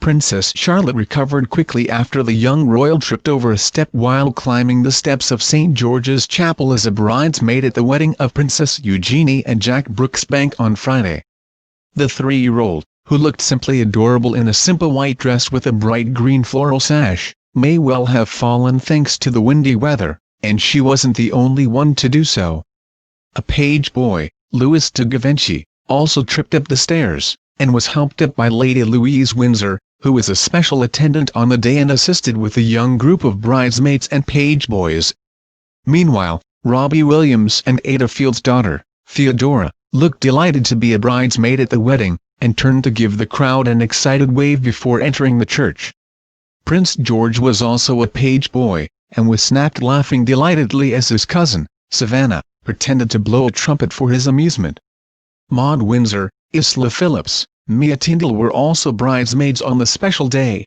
Princess Charlotte recovered quickly after the young royal tripped over a step while climbing the steps of St. George's Chapel as a bridesmaid at the wedding of Princess Eugenie and Jack Brooksbank on Friday. The 3-year-old, who looked simply adorable in a simple white dress with a bright green floral sash, may well have fallen thanks to the windy weather, and she wasn't the only one to do so. A page boy, Louis de Givenchy, also tripped up the stairs, and was helped up by Lady Louise Windsor, who was a special attendant on the day and assisted with a young group of bridesmaids and page boys. Meanwhile, Robbie Williams and Ada Field's daughter, Theodora, looked delighted to be a bridesmaid at the wedding, and turned to give the crowd an excited wave before entering the church. Prince George was also a page boy, and was snapped laughing delightedly as his cousin, Savannah, pretended to blow a trumpet for his amusement. Maud Windsor, Isla Phillips, Mia Tyndall were also bridesmaids on the special day.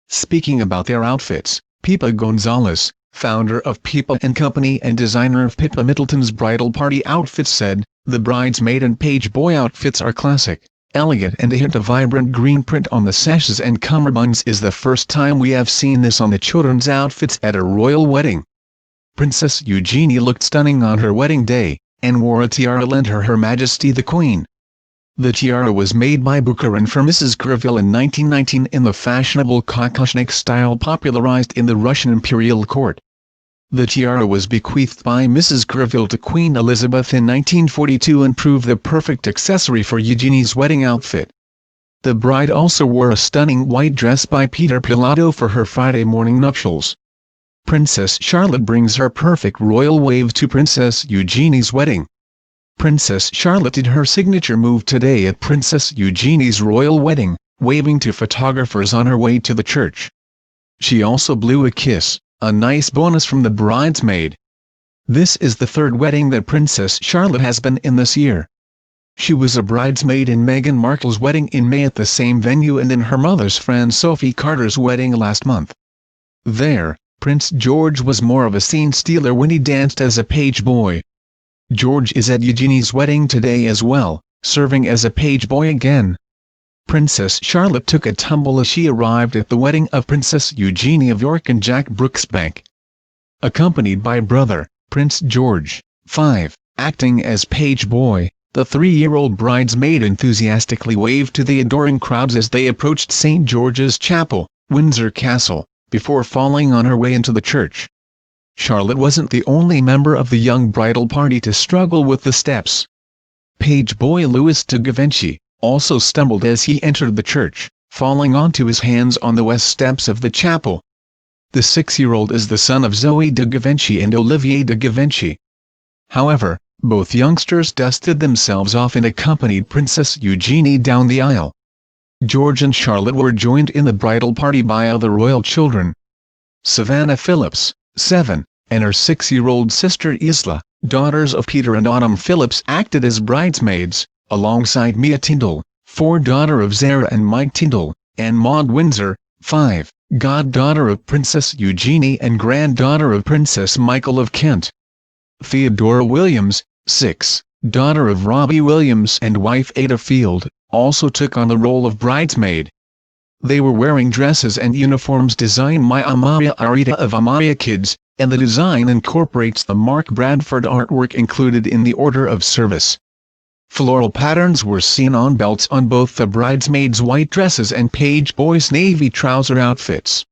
Speaking about their outfits, Pippa Gonzalez, founder of Pippa & Company and designer of Pippa Middleton's bridal party outfits said, "The bridesmaid and page boy outfits are classic, elegant, and a hint of vibrant green print on the sashes and cummerbunds is the first time we have seen this on the children's outfits at a royal wedding." Princess Eugenie looked stunning on her wedding day, and wore a tiara lent Her Majesty the Queen. The tiara was made by Bukharin for Mrs. Greville in 1919 in the fashionable kokoshnik style popularized in the Russian imperial court. The tiara was bequeathed by Mrs. Greville to Queen Elizabeth in 1942 and proved the perfect accessory for Eugenie's wedding outfit. The bride also wore a stunning white dress by Peter Pilotto for her Friday morning nuptials. Princess Charlotte brings her perfect royal wave to Princess Eugenie's wedding. Princess Charlotte did her signature move today at Princess Eugenie's royal wedding, waving to photographers on her way to the church. She also blew a kiss, a nice bonus from the bridesmaid. This is the third wedding that Princess Charlotte has been in this year. She was a bridesmaid in Meghan Markle's wedding in May at the same venue and in her mother's friend Sophie Carter's wedding last month. There, Prince George was more of a scene stealer when he danced as a page boy. George is at Eugenie's wedding today as well, serving as a page boy again. Princess Charlotte took a tumble as she arrived at the wedding of Princess Eugenie of York and Jack Brooksbank. Accompanied by brother, Prince George, 5, acting as page boy, the 3-year-old bridesmaid enthusiastically waved to the adoring crowds as they approached St. George's Chapel, Windsor Castle, before falling on her way into the church. Charlotte wasn't the only member of the young bridal party to struggle with the steps. Page boy Louis de Givenchy also stumbled as he entered the church, falling onto his hands on the west steps of the chapel. The 6-year-old is the son of Zoe de Givenchy and Olivier de Givenchy. However, both youngsters dusted themselves off and accompanied Princess Eugenie down the aisle. George and Charlotte were joined in the bridal party by other royal children. Savannah Phillips, 7, and her 6-year-old sister Isla, daughters of Peter and Autumn Phillips, acted as bridesmaids, alongside Mia Tyndall, 4, daughter of Zara and Mike Tyndall, and Maud Windsor, 5, goddaughter of Princess Eugenie and granddaughter of Princess Michael of Kent. Theodora Williams, 6, daughter of Robbie Williams and wife Ada Field, also took on the role of bridesmaid. They were wearing dresses and uniforms designed by Amalia Arita of Amalia Kids, and the design incorporates the Mark Bradford artwork included in the order of service. Floral patterns were seen on belts on both the bridesmaids' white dresses and page boys' navy trouser outfits.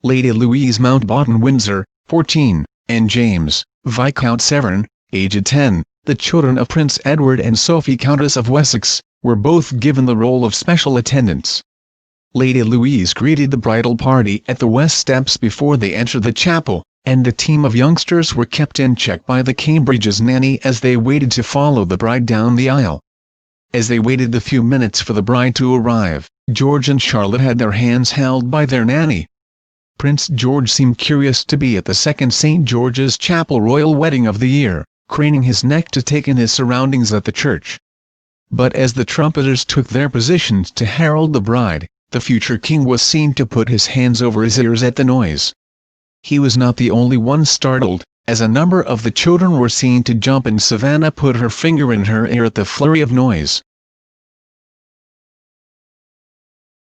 Lady Louise Mountbatten Windsor, 14, and James, Viscount Severn, aged 10, the children of Prince Edward and Sophie Countess of Wessex, were both given the role of special attendants. Lady Louise greeted the bridal party at the west steps before they entered the chapel, and a team of youngsters were kept in check by the Cambridge's nanny as they waited to follow the bride down the aisle. As they waited the few minutes for the bride to arrive, George and Charlotte had their hands held by their nanny. Prince George seemed curious to be at the second St. George's Chapel royal wedding of the year, craning his neck to take in his surroundings at the church. But as the trumpeters took their positions to herald the bride, the future king was seen to put his hands over his ears at the noise. He was not the only one startled, as a number of the children were seen to jump and Savannah put her finger in her ear at the flurry of noise.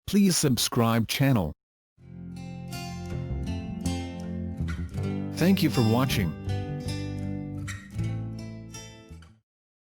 Please subscribe channel. Thank you for watching.